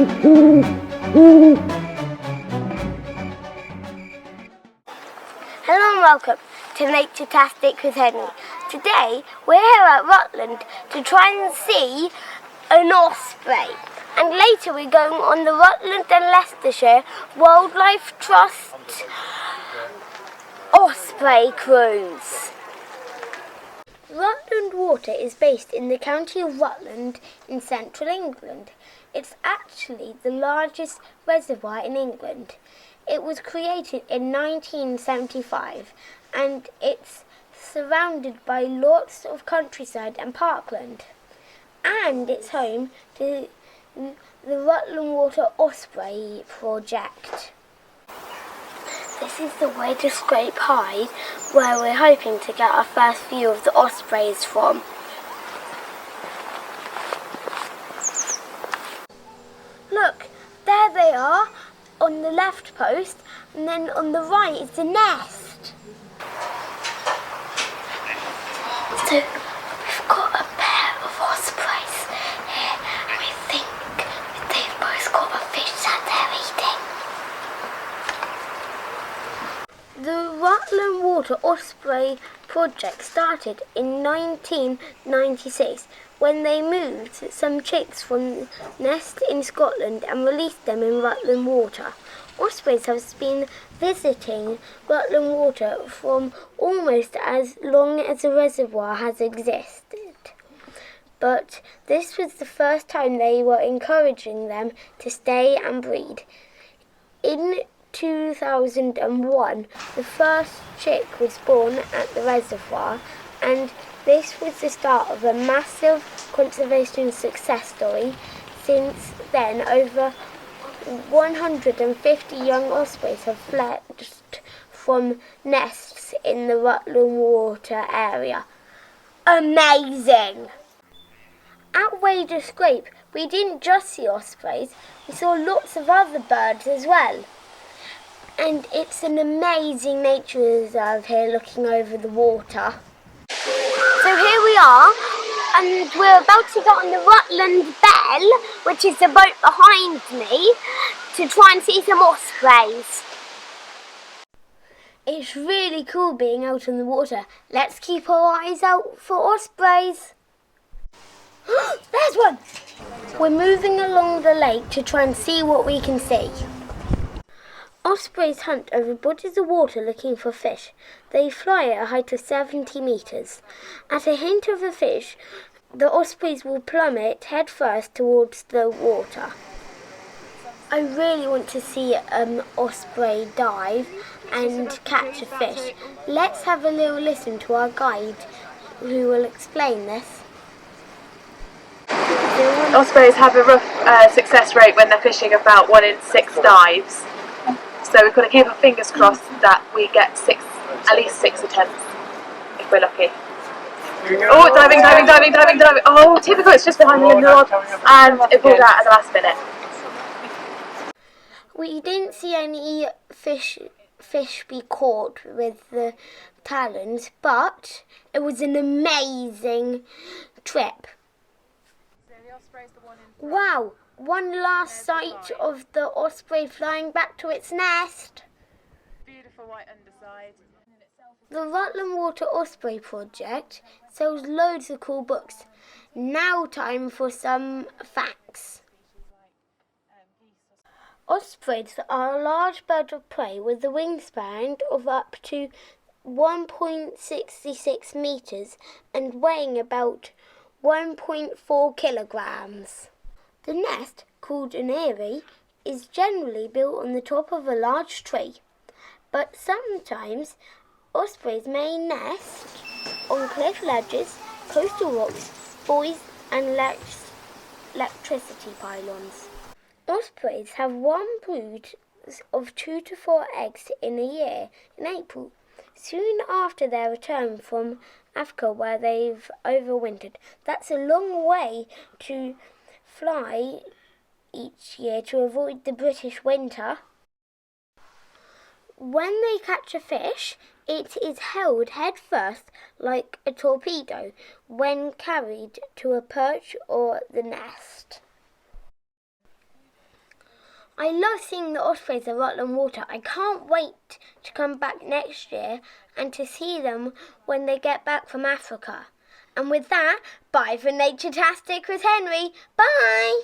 Hello and welcome to Naturetastic with Henry. Today we're here at Rutland to try and see an osprey. And later we're going on the Rutland and Leicestershire Wildlife Trust Osprey cruise. Rutland Water is based in the county of Rutland in central England. It's actually the largest reservoir in England. It was created in 1975 and it's surrounded by lots of countryside and parkland. And it's home to the Rutland Water Osprey project. This is the way to Scrape High, where we're hoping to get our first view of the ospreys from. Look, there they are on the left post, and then on the right is the nest. So we've got a pair of ospreys here, and we think they've both got a fish that they're eating. The Rutland Water Osprey project started in 1996 when they moved some chicks from the nest in Scotland and released them in Rutland Water. Ospreys have been visiting Rutland Water from almost as long as the reservoir has existed. But this was the first time they were encouraging them to stay and breed. In 2001, the first chick was born at the reservoir, and this was the start of a massive conservation success story. Since then, over 150 young ospreys have fledged from nests in the Rutland Water area. Amazing! At Wade Scrape, we didn't just see ospreys, we saw lots of other birds as well. And it's an amazing nature reserve here looking over the water. So here we are, and we're about to get on the Rutland Belle, which is the boat behind me, to try and see some ospreys. It's really cool being out on the water. Let's keep our eyes out for ospreys. There's one! We're moving along the lake to try and see what we can see. Ospreys hunt over bodies of water looking for fish. They fly at a height of 70 metres. At a hint of a fish, the ospreys will plummet head first towards the water. I really want to see an osprey dive and catch a fish. Let's have a little listen to our guide who will explain this. Ospreys have a rough success rate when they're fishing about 1 in 6 dives. So we've got to keep our fingers crossed that we get at least 6 attempts, if we're lucky. Oh, diving. Oh, typical, it's just behind the limb rod, and it pulled out at the last minute. We didn't see any fish be caught with the talons, but it was an amazing trip. Wow! One last sight of the osprey flying back to its nest. Beautiful white underside. The Rutland Water Osprey project sells loads of cool books. Now time for some facts. Ospreys are a large bird of prey with a wingspan of up to 1.66 metres and weighing about 1.4 kilograms. The nest, called an eyrie, is generally built on the top of a large tree, but sometimes ospreys may nest on cliff ledges, coastal rocks, buoys and electricity pylons. Ospreys have one brood of 2 to 4 eggs in a year in April, soon after their return from Africa where they've overwintered. That's a long way to fly each year to avoid the British winter. When they catch a fish, it is held head first like a torpedo when carried to a perch or the nest. I love seeing the ospreys at Rutland Water. I can't wait to come back next year and to see them when they get back from Africa. And with that, bye for Naturetastic with Henry. Bye!